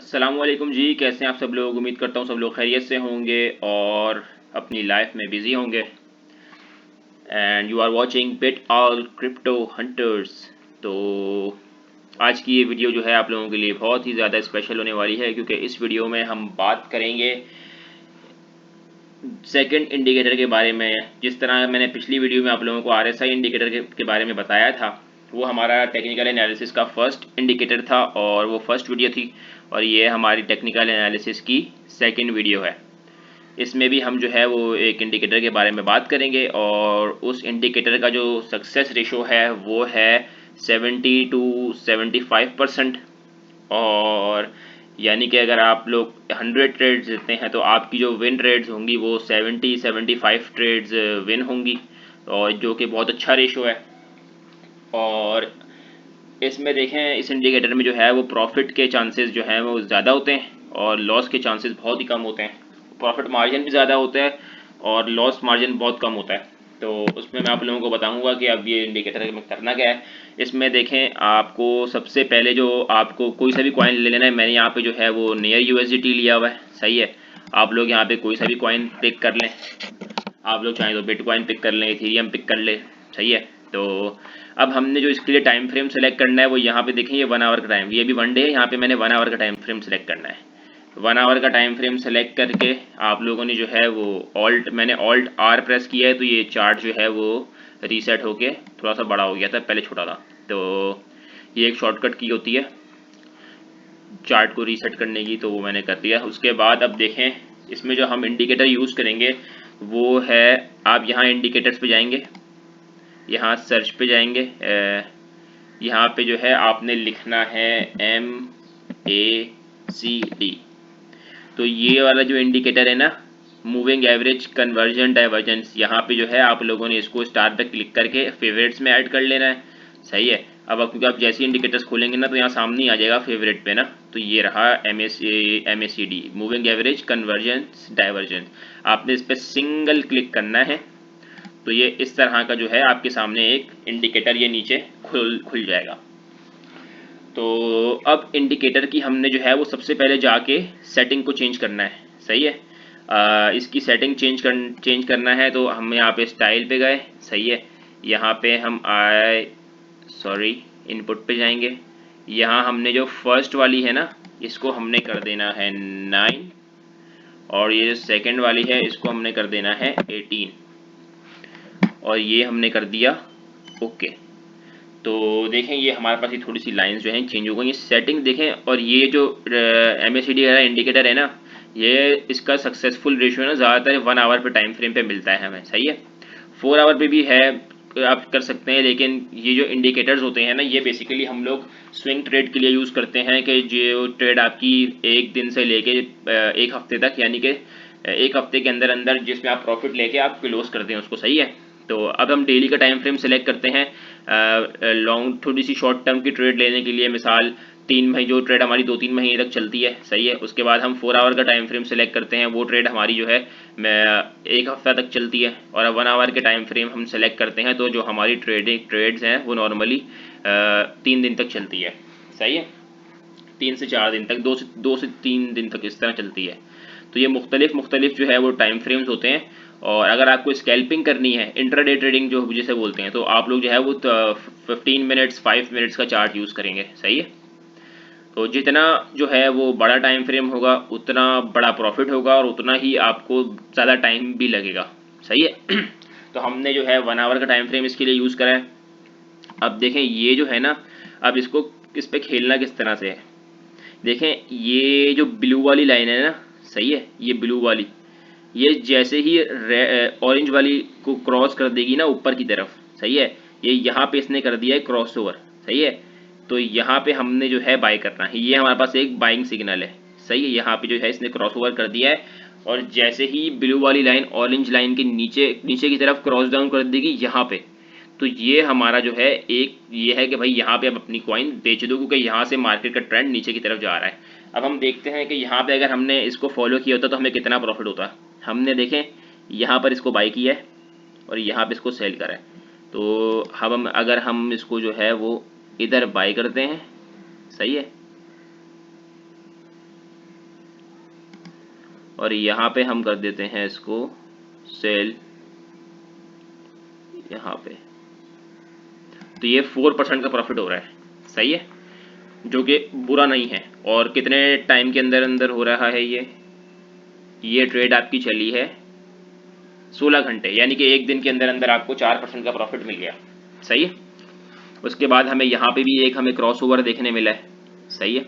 अस्सलामुअलैकुम जी, कैसे हैं आप सब लोग। उम्मीद करता हूँ सब लोग खैरियत से होंगे और अपनी लाइफ में बिजी होंगे। And you are watching bit all crypto hunters. तो आज की ये वीडियो जो है आप लोगों के लिए बहुत ही ज़्यादा स्पेशल होने वाली है, क्योंकि इस वीडियो में हम बात करेंगे सेकंड इंडिकेटर के बारे में। जिस तरह मैंने पिछली वीडियो में आप लोगों को आरएसआई इंडिकेटर के बारे में बताया था, वो हमारा टेक्निकल एनालिसिस का फर्स्ट इंडिकेटर था और वो फर्स्ट वीडियो थी, और ये हमारी टेक्निकल एनालिसिस की सेकंड वीडियो है। इसमें भी हम जो है वो एक इंडिकेटर के बारे में बात करेंगे और उस इंडिकेटर का जो सक्सेस रेशो है वो है 70 to 75%। और यानी कि अगर आप लोग 100 ट्रेड्स देते हैं तो आपकी जो विन ट्रेड्स होंगी वो 70-75 ट्रेड्स विन होंगी, और जो कि बहुत अच्छा रेशो है। और इसमें देखें, इस इंडिकेटर में जो है वो प्रॉफिट के चांसेस जो हैं वो ज़्यादा होते हैं और लॉस के चांसेस बहुत ही कम होते हैं। प्रॉफिट मार्जिन भी ज़्यादा होता है और लॉस मार्जिन बहुत कम होता है। तो उसमें मैं आप लोगों को बताऊंगा कि अब ये इंडिकेटर में करना क्या है। इसमें देखें, आपको सबसे पहले जो आपको कोई सा भी कॉइन ले लेना है। मैंने यहाँ पे जो है वो नियर यूएसडीटी लिया हुआ है, सही है। आप लोग यहाँ पे कोई सा भी कॉइन पिक कर लें। आप लोग चाहें तो बिटकॉइन पिक कर लें, इथेरियम पिक कर लें, सही है। तो अब हमने जो इसके लिए टाइम फ्रेम सेलेक्ट करना है वो यहाँ पे देखें, ये 1 आवर का टाइम, ये भी 1 डे है। यहाँ पे मैंने 1 आवर का टाइम फ्रेम सेलेक्ट करना है। 1 आवर का टाइम फ्रेम सेलेक्ट करके आप लोगों ने जो है वो मैंने ऑल्ट आर प्रेस किया है, तो ये चार्ट जो है वो रीसेट होके थोड़ा सा बड़ा हो गया था, पहले छोटा था। तो ये एक शॉर्टकट की होती है चार्ट को रीसेट करने की, तो वो मैंने कर दिया। उसके बाद अब देखें, इसमें जो हम इंडिकेटर यूज़ करेंगे वो है, आप यहाँ इंडिकेटर्स पे जाएंगे, यहाँ सर्च पे जाएंगे, यहाँ पे जो है आपने लिखना है MACD। तो ये वाला जो इंडिकेटर है ना, मूविंग एवरेज कन्वर्जन डाइवर्जेंस, यहाँ पे जो है आप लोगों ने इसको स्टार पे क्लिक करके फेवरेट्स में ऐड कर लेना है, सही है। अब क्योंकि आप जैसे इंडिकेटर्स खोलेंगे ना तो यहाँ सामने ही आ जाएगा फेवरेट पे ना, तो ये रहा MACD, moving average convergence divergence. आपने इस पर सिंगल क्लिक करना है, तो ये इस तरह का जो है आपके सामने एक इंडिकेटर ये नीचे खुल जाएगा। तो अब इंडिकेटर की हमने जो है वो सबसे पहले जाके सेटिंग को चेंज करना है, सही है। इसकी सेटिंग चेंज करना है, तो हम यहाँ पे स्टाइल पे गए, सही है। यहाँ पे हम आए, सॉरी, इनपुट पे जाएंगे। यहाँ हमने जो फर्स्ट वाली है ना, इसको हमने कर देना है 9, और ये जो सेकेंड वाली है इसको हमने कर देना है 18, और ये हमने कर दिया ओके। तो देखें, ये हमारे पास ये थोड़ी सी लाइंस जो हैं चेंज हो गई। ये सेटिंग देखें, और ये जो MACD वाला इंडिकेटर है ना, ये इसका सक्सेसफुल रेशियो ना ज़्यादातर 1 आवर पे टाइम फ्रेम पे मिलता है हमें, सही है। 4 आवर पे भी है, आप कर सकते हैं, लेकिन ये जो इंडिकेटर्स होते हैं ना, ये बेसिकली हम लोग स्विंग ट्रेड के लिए यूज़ करते हैं, कि जो ट्रेड आपकी एक दिन से लेके एक हफ्ते तक, यानी कि एक हफ्ते के अंदर अंदर जिसमें आप प्रॉफिट लेके आप क्लोज करते हैं उसको, सही है। तो अब हम डेली का टाइम फ्रेम सेलेक्ट करते हैं लॉन्ग, थोड़ी सी शॉर्ट टर्म की ट्रेड लेने के लिए। मिसाल 3 महीने जो ट्रेड हमारी 2-3 महीने तक चलती है, सही है। उसके बाद हम 4 आवर का टाइम फ्रेम सेलेक्ट करते हैं, वो ट्रेड हमारी जो है एक हफ्ता तक चलती है। और अब 1 आवर के टाइम फ्रेम हम सेलेक्ट करते हैं, तो जो हमारी ट्रेड्स हैं वो नॉर्मली 3 दिन तक चलती है, सही है। 3 से 4 दिन तक, 2 से 3 दिन तक इस तरह चलती है। तो ये मुख्तलिफ जो है वो टाइम फ्रेम्स होते हैं। और अगर आपको स्कैल्पिंग करनी है, इंट्राडे ट्रेडिंग जो जिसे बोलते हैं, तो आप लोग जो है वो 15 मिनट्स 5 मिनट्स का चार्ट यूज़ करेंगे, सही है। तो जितना जो है वो बड़ा टाइम फ्रेम होगा उतना बड़ा प्रॉफिट होगा और उतना ही आपको ज़्यादा टाइम भी लगेगा, सही है। तो हमने जो है 1 आवर का टाइम फ्रेम इसके लिए यूज़ करा है। अब देखें, ये जो है ना, अब इसको इस पर खेलना किस तरह से है। देखें, ये जो ब्लू वाली लाइन है ना, सही है, ये ब्लू वाली, ये जैसे ही ऑरेंज वाली को क्रॉस कर देगी ना ऊपर की तरफ, सही है। ये यहाँ पे इसने कर दिया है क्रॉस ओवर, सही है। तो यहाँ पे हमने जो है बाय करना है, ये हमारे पास एक बाइंग सिग्नल है, सही है। यहाँ पे जो है इसने क्रॉस ओवर कर दिया है, और जैसे ही ब्लू वाली लाइन ऑरेंज लाइन के नीचे नीचे की तरफ क्रॉस डाउन कर देगी यहाँ पे, तो ये हमारा जो है एक ये है कि भाई यहाँ पे अब अपनी कॉइन बेच दो, क्योंकि यहाँ से मार्केट का ट्रेंड नीचे की तरफ जा रहा है। अब हम देखते हैं कि यहाँ पे अगर हमने इसको फॉलो किया होता तो हमें कितना प्रॉफिट होता। हमने देखें, यहाँ पर इसको बाई किया है और यहाँ पे इसको सेल करा है। तो हम अगर हम इसको जो है वो इधर बाई करते हैं, सही है। और यहाँ पे हम कर देते हैं इसको सेल यहाँ पे। तो ये 4% का प्रॉफिट हो रहा है, सही है, जो कि बुरा नहीं है। और कितने टाइम के अंदर अंदर हो रहा है ये ट्रेड आपकी चली है 16 घंटे, यानी कि एक दिन के अंदर अंदर आपको 4% का प्रॉफिट मिल गया, सही है। उसके बाद हमें यहाँ पे भी एक हमें क्रॉस ओवर देखने मिला है, सही है।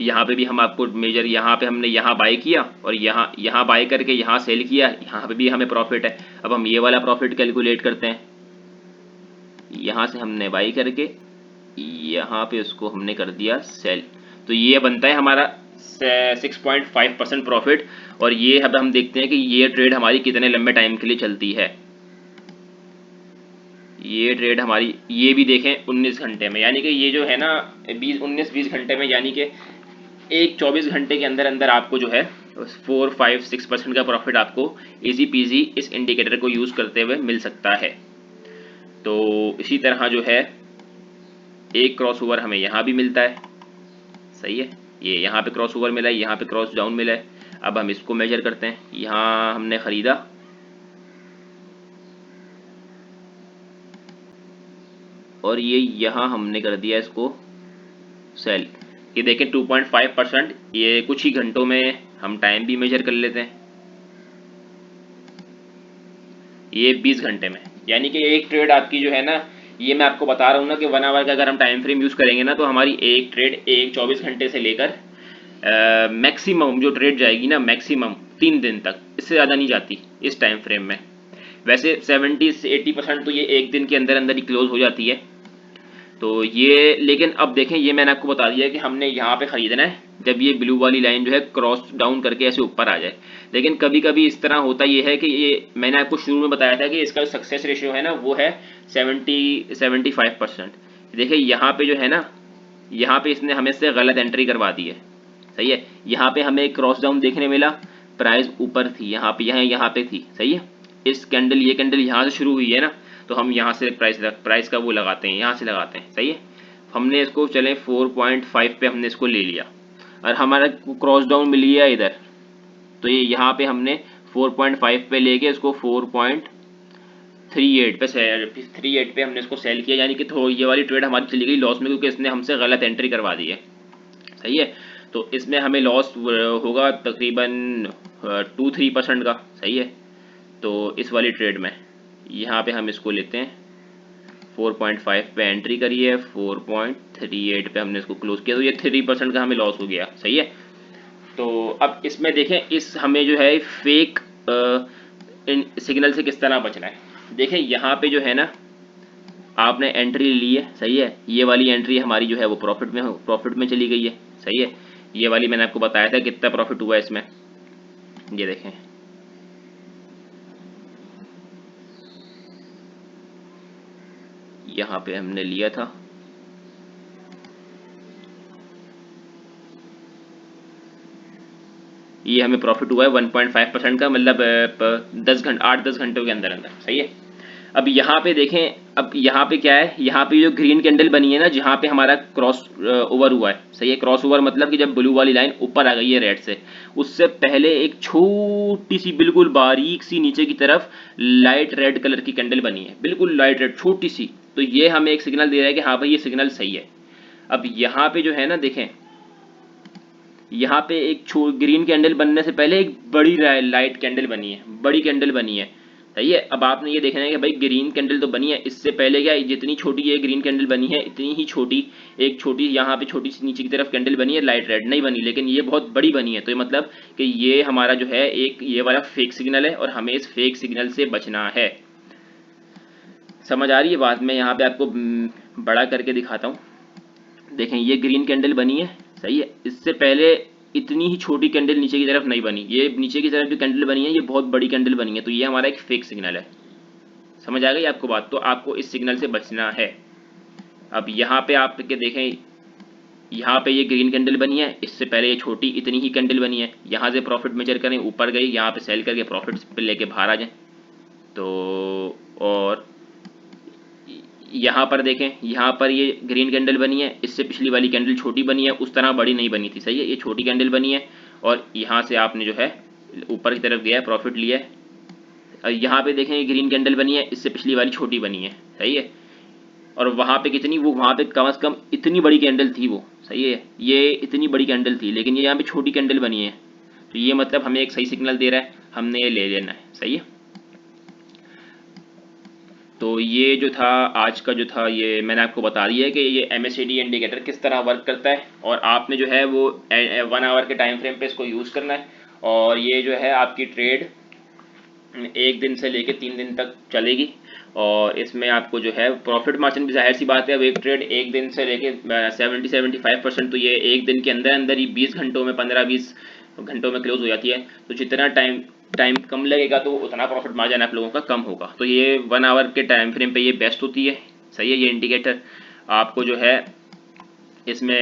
यहाँ पे भी हम आपको मेजर, यहाँ पे हमने यहाँ बाय किया और यहाँ बाय करके यहाँ सेल किया, यहाँ पे भी हमें प्रॉफिट है। अब हम ये वाला प्रॉफिट कैलकुलेट करते हैं। यहाँ से हमने बाई करके यहाँ पे उसको हमने कर दिया सेल, तो ये बनता है हमारा 6.5% प्रॉफिट। और ये अब हम देखते हैं कि ये ट्रेड हमारी कितने लंबे टाइम के लिए चलती है। ये ट्रेड हमारी ये भी देखें 19 घंटे में, यानी कि ये जो है ना 19-20 घंटे में, यानी कि एक 24 घंटे के अंदर अंदर आपको जो है 4-5-6% का प्रॉफिट आपको इजी पीजी इस इंडिकेटर को यूज़ करते हुए मिल सकता है। तो इसी तरह जो है एक क्रॉस ओवर हमें यहाँ भी मिलता है, सही है। ये यहाँ पे क्रॉस ओवर मिला है, यहाँ पे क्रॉस डाउन मिला है। अब हम इसको मेजर करते हैं। यहाँ हमने ख़रीदा और ये यहाँ हमने कर दिया इसको सेल। ये देखें 2.5%, ये कुछ ही घंटों में हम टाइम भी मेजर कर लेते हैं, ये 20 घंटे में। यानी कि एक ट्रेड आपकी जो है ना, ये मैं आपको बता रहा हूँ ना कि 1 आवर का अगर हम टाइम फ्रेम यूज़ करेंगे ना, तो हमारी एक ट्रेड 24 घंटे से लेकर मैक्सिमम जो ट्रेड जाएगी ना, मैक्सिमम 3 दिन तक, इससे ज़्यादा नहीं जाती इस टाइम फ्रेम में। वैसे 70 से 80% तो ये एक दिन के अंदर अंदर ही क्लोज हो जाती है। तो ये, लेकिन अब देखें, ये मैंने आपको बता दिया कि हमने यहाँ पे ख़रीदना है जब ये ब्लू वाली लाइन जो है क्रॉस डाउन करके ऐसे ऊपर आ जाए। लेकिन कभी कभी इस तरह होता ये है कि ये मैंने आपको शुरू में बताया था कि इसका जो सक्सेस रेशियो है ना, वो है 75%। देखिए यहाँ पे जो है ना, यहाँ पे इसने हमें से गलत एंट्री करवा दी है, सही है। यहाँ पे हमें क्रॉस डाउन देखने मिला, प्राइस ऊपर थी, यहाँ पे थी, सही है। इस कैंडल, ये कैंडल यहाँ से शुरू हुई है ना, तो हम यहाँ से प्राइस का वो लगाते हैं, यहाँ से लगाते हैं, सही है। हमने इसको चले 4.5 पे हमने इसको ले लिया और हमारा क्रॉस डाउन मिल गया इधर, तो ये यहाँ पे हमने 4.5 पे लेके इसको 4.38 पे 38 पे हमने इसको सेल किया। यानी कि ये वाली ट्रेड हमारी चली गई लॉस में, क्योंकि इसने हमसे गलत एंट्री करवा दी है, सही है। तो इसमें हमें लॉस होगा तकरीबन 2-3% का, सही है। तो इस वाली ट्रेड में यहाँ पे हम इसको लेते हैं, 4.5 पे एंट्री करिए, 4.38 पे हमने इसको क्लोज किया, तो ये 3% का हमें लॉस हो गया, सही है। तो अब इसमें देखें, इस हमें जो है फेक इन सिग्नल से किस तरह बचना है। देखें यहाँ पे जो है ना, आपने एंट्री ली है, सही है। ये वाली एंट्री हमारी जो है वो प्रॉफिट में चली गई है, सही है। ये वाली मैंने आपको बताया था कितना प्रॉफिट हुआ है इसमें, ये देखें। यहाँ पे हमने लिया था, ये हमें प्रॉफिट हुआ है 1.5% का, मतलब 8-10 घंटों के अंदर अंदर, सही है। अब यहाँ पे देखें, अब यहाँ पे क्या है, यहाँ पे जो ग्रीन कैंडल बनी है ना, जहाँ पे हमारा क्रॉस ओवर हुआ है, सही है। क्रॉस ओवर मतलब कि जब ब्लू वाली लाइन ऊपर आ गई है रेड से, उससे पहले एक छोटी सी बिल्कुल बारीक सी नीचे की तरफ लाइट रेड कलर की कैंडल बनी है, बिल्कुल लाइट रेड छोटी सी। तो ये हमें एक सिग्नल दे रहा है कि हाँ भाई ये सिग्नल सही है। अब यहाँ पे जो है ना, देखें यहाँ पे एक ग्रीन कैंडल बनने से पहले एक बड़ी लाइट कैंडल बनी है, बड़ी कैंडल बनी है, सही है। अब आपने ये देखना है कि भाई ग्रीन कैंडल तो बनी है, इससे पहले क्या, जितनी छोटी ये ग्रीन कैंडल बनी है, इतनी ही छोटी एक छोटी यहाँ पे छोटी सी नीचे की तरफ कैंडल बनी है, लाइट रेड नहीं बनी, लेकिन ये बहुत बड़ी बनी है। तो ये मतलब कि ये हमारा जो है एक ये वाला फेक सिग्नल है और हमें इस फेक सिग्नल से बचना है। समझ आ रही है बात? मैं यहाँ पे आपको बड़ा करके दिखाता हूँ। देखें ये ग्रीन कैंडल बनी है, सही है। इससे पहले इतनी ही छोटी कैंडल नीचे की तरफ नहीं बनी, ये नीचे की तरफ जो कैंडल बनी है ये बहुत बड़ी कैंडल बनी है। तो ये हमारा एक फेक सिग्नल है। समझ आ गई आपको बात? तो आपको इस सिग्नल से बचना है। अब यहाँ पे आप के देखें, यहाँ पे ये ग्रीन कैंडल बनी है, इससे पहले ये छोटी इतनी ही कैंडल बनी है। यहाँ से प्रॉफिट मेजर करें, ऊपर गई, यहाँ पे सेल करके प्रॉफिट पे लेके बाहर आ जाए। तो और यहाँ पर देखें, यहाँ पर ये ग्रीन कैंडल बनी है, इससे पिछली वाली कैंडल छोटी बनी है, उस तरह बड़ी नहीं बनी थी, सही है। ये छोटी कैंडल बनी है और यहाँ से आपने जो है ऊपर की तरफ गया, प्रॉफिट लिया है। और यहाँ पे देखें ग्रीन कैंडल बनी है, इससे पिछली वाली छोटी बनी है, सही है। और वहाँ पे कितनी, वो वहाँ पे कम से कम इतनी बड़ी कैंडल थी वो, सही है, ये इतनी बड़ी कैंडल थी, लेकिन ये यहाँ पे छोटी कैंडल बनी है। तो ये मतलब हमें एक सही सिग्नल दे रहा है, हमने ये ले लेना है, सही है। तो ये जो था आज का जो था, ये मैंने आपको बता दिया है कि ये MACD इंडिकेटर किस तरह वर्क करता है, और आपने जो है वो 1 आवर के टाइम फ्रेम पे इसको यूज़ करना है। और ये जो है आपकी ट्रेड 1 दिन से लेके 3 दिन तक चलेगी, और इसमें आपको जो है प्रॉफिट मार्जिन भी जाहिर सी बात है, अब एक ट्रेड 1 दिन से लेके 70-75%, तो ये 1 दिन के अंदर अंदर ही 20 घंटों में, 15-20 घंटों में क्लोज हो जाती है। तो जितना टाइम कम लगेगा तो उतना प्रॉफिट मार्जिन आप लोगों का कम होगा। तो ये 1 आवर के टाइम फ्रेम पे ये बेस्ट होती है, सही है। ये इंडिकेटर आपको जो है इसमें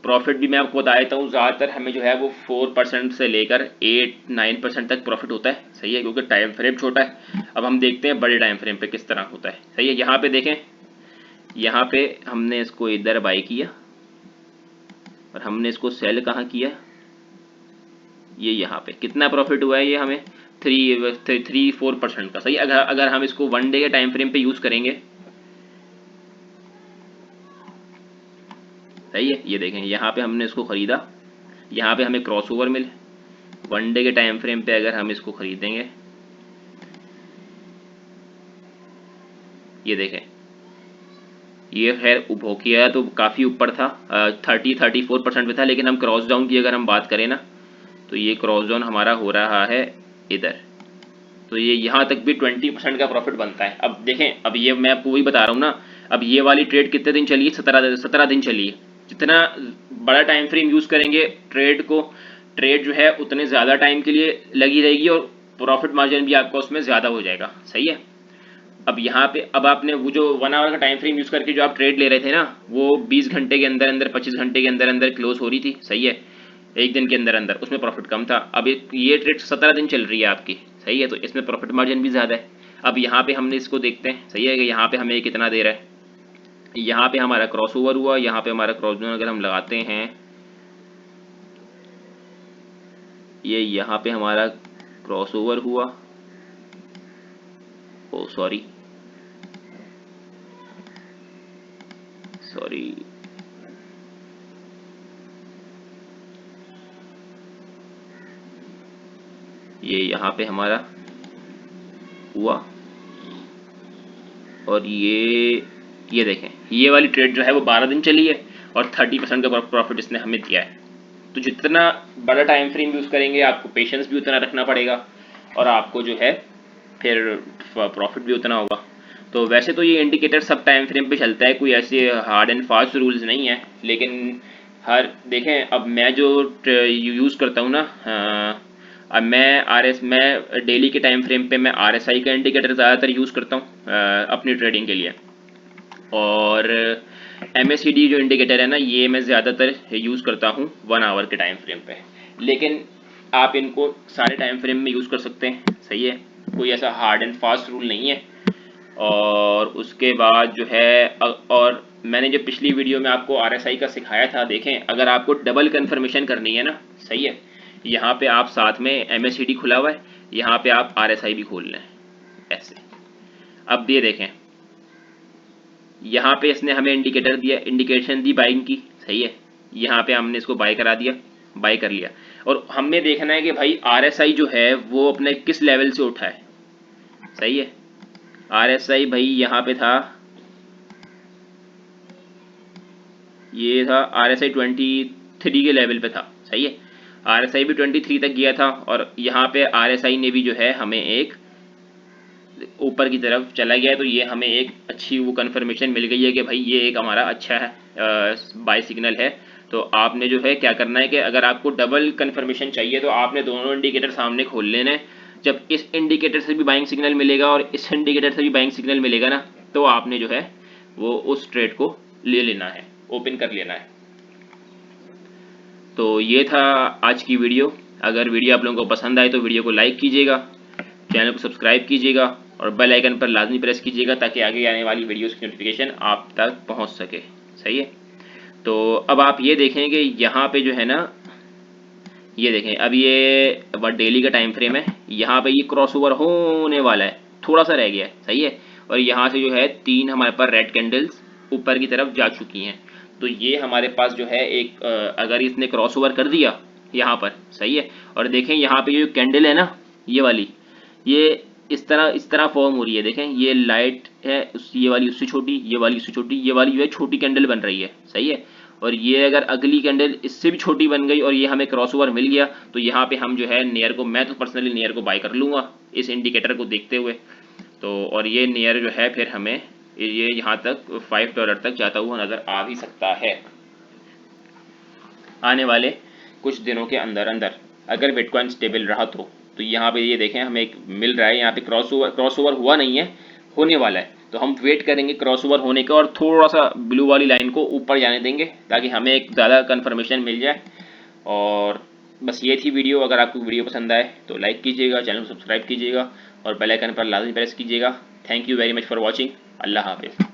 प्रॉफिट भी मैं आपको बता देता हूँ, ज़्यादातर हमें जो है वो 4% से लेकर 8-9% तक प्रॉफिट होता है, सही है, क्योंकि टाइम फ्रेम छोटा है। अब हम देखते हैं बड़े टाइम फ्रेम पे किस तरह होता है, सही है। यहाँ पे देखें, यहाँ पे हमने इसको इधर बाई किया और हमने इसको सेल कहाँ किया, ये यहाँ पे कितना प्रॉफिट हुआ है, ये हमें 3-4% का, सही। अगर हम इसको 1 डे के टाइम फ्रेम पे यूज़ करेंगे, सही है। ये देखें यहाँ पे हमने इसको ख़रीदा, यहाँ पे हमें क्रॉस ओवर मिले। 1 डे के टाइम फ्रेम पे अगर हम इसको ख़रीदेंगे, ये देखें, ये खैर हो किया तो काफ़ी ऊपर था, 30-34% पे था, लेकिन हम क्रॉस डाउन की अगर हम बात करें ना, तो ये क्रॉस डाउन हमारा हो रहा है इधर। तो ये यहाँ तक भी 20% का प्रॉफिट बनता है। अब देखें, अब ये मैं आपको वही बता रहा हूँ ना, अब ये वाली ट्रेड कितने दिन चली है, 17 दिन चली है। जितना बड़ा टाइम फ्रेम यूज़ करेंगे ट्रेड जो है उतने ज़्यादा टाइम के लिए लगी रहेगी, और प्रॉफिट मार्जिन भी आपका उसमें ज़्यादा हो जाएगा, सही है। अब यहाँ पे अब आपने वो जो 1 आवर का टाइम फ्रेम यूज़ करके जो आप ट्रेड ले रहे थे ना, वो 20 घंटे के अंदर अंदर, 25 घंटे के अंदर अंदर क्लोज हो रही थी, सही है, 1 दिन के अंदर अंदर, उसमें प्रॉफिट कम था। अब ये ट्रेड 17 दिन चल रही है आपकी, सही है, तो इसमें प्रॉफिट मार्जिन भी ज़्यादा है। अब यहाँ पे हमने इसको देखते हैं, सही है, कि यहाँ पे हमें कितना दे रहा है। यहाँ पे हमारा क्रॉस ओवर हुआ, यहाँ पे हमारा क्रॉस ओवर अगर हम लगाते हैं, ये यहाँ पे हमारा क्रॉस ओवर हुआ, ओ सॉरी, ये यहाँ पे हमारा हुआ, और ये देखें, ये वाली ट्रेड जो है वो 12 दिन चली है, और 30% का प्रॉफिट इसने हमें दिया है। तो जितना बड़ा टाइम फ्रेम यूज़ करेंगे, आपको पेशेंस भी उतना रखना पड़ेगा, और आपको जो है फिर प्रॉफिट भी उतना होगा। तो वैसे तो ये इंडिकेटर सब टाइम फ्रेम पे चलता है, कोई ऐसे हार्ड एंड फास्ट रूल्स नहीं है, लेकिन हर देखें, अब मैं जो यूज़ करता हूँ ना, अब मैं डेली के टाइम फ्रेम पे मैं RSI का इंडिकेटर ज़्यादातर यूज़ करता हूँ अपनी ट्रेडिंग के लिए। और MACD जो इंडिकेटर है ना, ये मैं ज़्यादातर यूज़ करता हूँ 1 आवर के टाइम फ्रेम पे, लेकिन आप इनको सारे टाइम फ्रेम में यूज़ कर सकते हैं, सही है, कोई ऐसा हार्ड एंड फास्ट रूल नहीं है। और उसके बाद जो है और मैंने जो पिछली वीडियो में आपको RSI का सिखाया था, देखें, अगर आपको डबल कन्फर्मेशन करनी है ना, सही है, यहाँ पे आप साथ में MACD खुला हुआ है, यहाँ पे आप RSI भी खोल लें, ऐसे। अब ये देखें, यहाँ पे इसने हमें इंडिकेटर दिया, इंडिकेशन दी बाइंग की, सही है, यहाँ पे हमने इसको बाय करा दिया, बाय कर लिया, और हमें देखना है कि भाई RSI जो है वो अपने किस लेवल से उठा है, सही है। RSI भाई यहाँ पे था, ये था RSI 23 के लेवल पे था, सही है, RSI भी 23 तक गया था, और यहाँ पे RSI ने भी जो है हमें एक ऊपर की तरफ चला गया है। तो ये हमें एक अच्छी वो कन्फर्मेशन मिल गई है कि भाई ये एक हमारा अच्छा है बाय सिग्नल है। तो आपने जो है क्या करना है कि अगर आपको डबल कन्फर्मेशन चाहिए तो आपने दोनों इंडिकेटर सामने खोल लेने हैं। जब इस इंडिकेटर से भी बाइंग सिग्नल मिलेगा और इस इंडिकेटर से भी बाइंग सिग्नल मिलेगा ना, तो आपने जो है वो उस ट्रेड को ले लेना है, ओपन कर लेना है। तो ये था आज की वीडियो। अगर वीडियो आप लोगों को पसंद आए तो वीडियो को लाइक कीजिएगा, चैनल को सब्सक्राइब कीजिएगा, और बेल आइकन पर लाजमी प्रेस कीजिएगा ताकि आगे आने वाली वीडियोस की नोटिफिकेशन आप तक पहुंच सके, सही है। तो अब आप ये देखें कि यहाँ पे जो है ना, ये देखें अब ये डेली का टाइम फ्रेम है, यहाँ पे ये क्रॉस ओवर होने वाला है, थोड़ा सा रह गया है, सही है। और यहाँ से जो है 3 हमारे पास रेड कैंडल्स ऊपर की तरफ जा चुकी हैं। तो ये हमारे पास जो है एक अगर इसने क्रॉस ओवर कर दिया यहाँ पर, सही है। और देखें यहाँ पे जो कैंडल है ना, ये वाली, ये इस तरह फॉर्म हो रही है। देखें ये लाइट है, ये वाली उससे छोटी, ये वाली उससे छोटी, ये वाली जो है छोटी कैंडल बन रही है, सही है। और ये अगर अगली कैंडल इससे भी छोटी बन गई और ये हमें क्रॉस ओवर मिल गया, तो यहाँ पे हम जो है नियर को, मैं तो पर्सनली नियर को बाय कर लूँगा इस इंडिकेटर को देखते हुए। तो और ये नियर जो है फिर हमें ये यहाँ तक $5 तक जाता हुआ नज़र आ भी सकता है आने वाले कुछ दिनों के अंदर अंदर, अगर बिटकॉइन स्टेबल रहा तो यहाँ पे ये देखें हमें एक मिल रहा है, यहाँ पे क्रॉस ओवर हुआ नहीं है, होने वाला है। तो हम वेट करेंगे क्रॉस ओवर होने का और थोड़ा सा ब्लू वाली लाइन को ऊपर जाने देंगे ताकि हमें एक ज़्यादा कन्फर्मेशन मिल जाए। और बस ये थी वीडियो। अगर आपको वीडियो पसंद आए तो लाइक कीजिएगा, चैनल को सब्सक्राइब कीजिएगा और बेल आइकन पर लाजमी प्रेस कीजिएगा। Thank you very much for watching. अल्लाह हाफिज़।